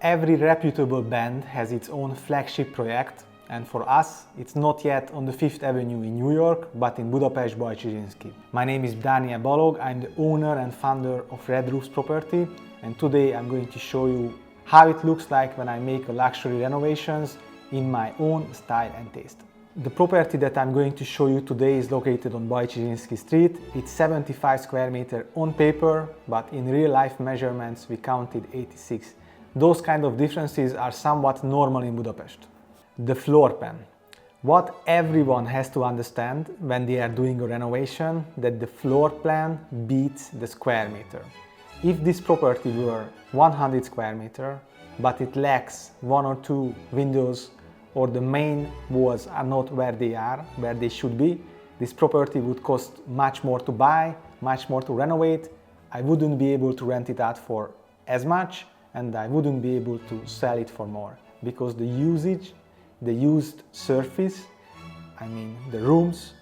Every reputable band has its own flagship project, and for us, it's not yet on the 5th Avenue in New York, but in Budapest, Bajcsy Avenue. My name is Daniel Balog, I'm the owner and founder of Red Roofs Property, and today I'm going to show you how it looks like when I make a luxury renovations in my own style and taste. The property that I'm going to show you today is located on Bajcsy Avenue Street. It's 75 square meter on paper, but in real life measurements we counted 86. Those kind of differences are somewhat normal in Budapest. The floor plan. What everyone has to understand when they are doing a renovation, that the floor plan beats the square meter. If this property were 100 square meter, but it lacks one or two windows, or the main walls are not where they should be, this property would cost much more to buy, much more to renovate. I wouldn't be able to rent it out for as much, and I wouldn't be able to sell it for more, because the usage, the used surface, I mean the rooms,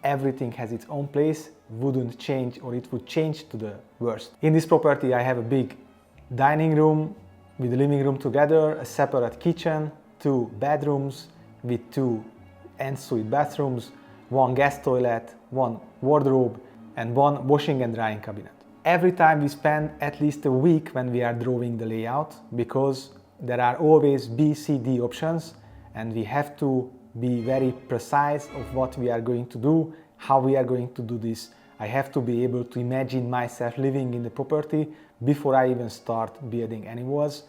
everything has its own place, wouldn't change, or it would change to the worst. In this property I have a big dining room with the living room together, a separate kitchen, 2 bedrooms with 2 ensuite bathrooms, 1 guest toilet, 1 wardrobe, and 1 washing and drying cabinet. Every time we spend at least a week when we are drawing the layout, because there are always B, C, D options, and we have to be very precise of what we are going to do, how we are going to do this. I have to be able to imagine myself living in the property before I even start building any walls,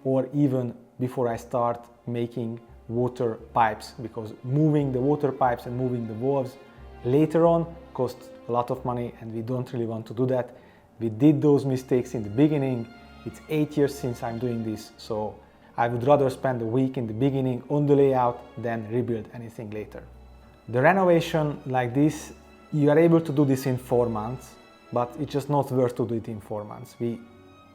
or even before I start making water pipes, because moving the water pipes and moving the walls later on costs a lot of money, and we don't really want to do that. We did those mistakes in the beginning. It's 8 years since I'm doing this, so I would rather spend a week in the beginning on the layout than rebuild anything later. The renovation like this, you are able to do this in 4 months, but it's just not worth to do it in 4 months. We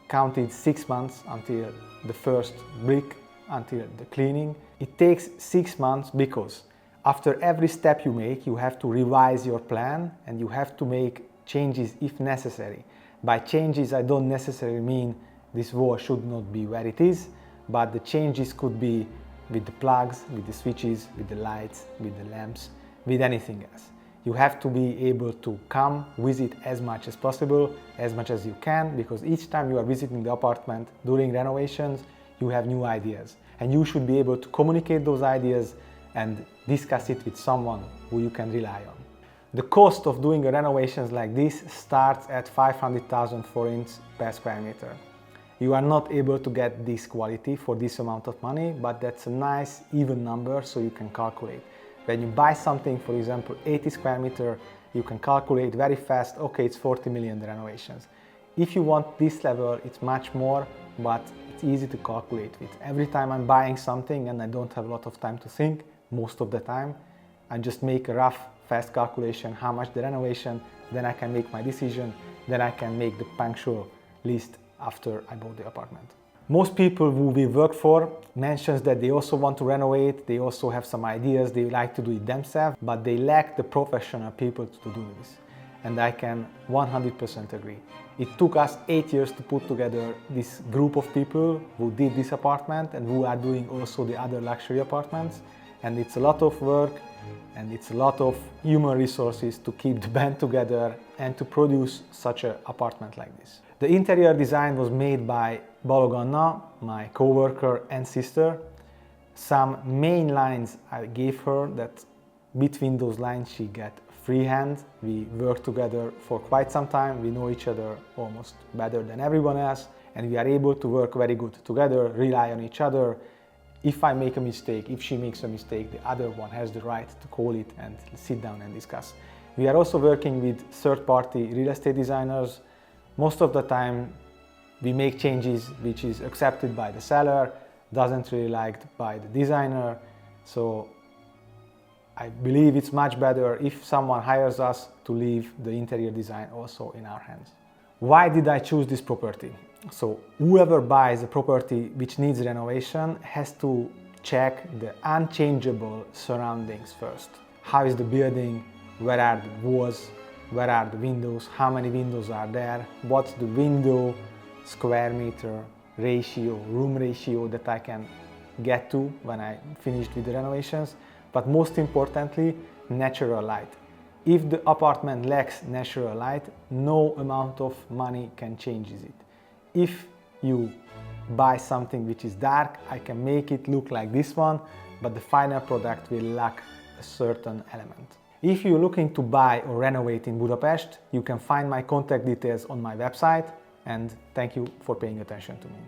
counted 6 months until the first brick, until the cleaning. It takes 6 months because after every step you make, you have to revise your plan and you have to make changes if necessary. By changes, I don't necessarily mean this wall should not be where it is, but the changes could be with the plugs, with the switches, with the lights, with the lamps, with anything else. You have to be able to come visit as much as possible, as much as you can, because each time you are visiting the apartment during renovations, you have new ideas. And you should be able to communicate those ideas and discuss it with someone who you can rely on. The cost of doing a renovations like this starts at 500,000 forints per square meter. You are not able to get this quality for this amount of money, but that's a nice even number so you can calculate. When you buy something, for example, 80 square meter, you can calculate very fast, okay, it's 40 million renovations. If you want this level, it's much more, but it's easy to calculate with. Every time I'm buying something and I don't have a lot of time to think, most of the time, I just make a rough, fast calculation, how much the renovation, then I can make my decision, then I can make the punctual list after I bought the apartment. Most people who we work for mentions that they also want to renovate, they also have some ideas, they like to do it themselves, but they lack the professional people to do this. And I can 100% agree. It took us 8 years to put together this group of people who did this apartment and who are doing also the other luxury apartments. And it's a lot of work and it's a lot of human resources to keep the band together and to produce such an apartment like this. The interior design was made by Balog Anna, my co-worker and sister. Some main lines I gave her, that between those lines she got freehand. We worked together for quite some time, we know each other almost better than everyone else, and we are able to work very good together, rely on each other. If I make a mistake, if she makes a mistake, the other one has the right to call it and sit down and discuss. We are also working with third-party real estate designers. Most of the time we make changes which is accepted by the seller, doesn't really liked by the designer. So I believe it's much better if someone hires us to leave the interior design also in our hands. Why did I choose this property? So whoever buys a property which needs renovation has to check the unchangeable surroundings first. How is the building? Where are the walls? Where are the windows? How many windows are there? What's the window square meter ratio, room ratio that I can get to when I finished with the renovations, but most importantly, natural light. If the apartment lacks natural light, no amount of money can change it. If you buy something which is dark, I can make it look like this one, but the final product will lack a certain element. If you're looking to buy or renovate in Budapest, you can find my contact details on my website, and thank you for paying attention to me.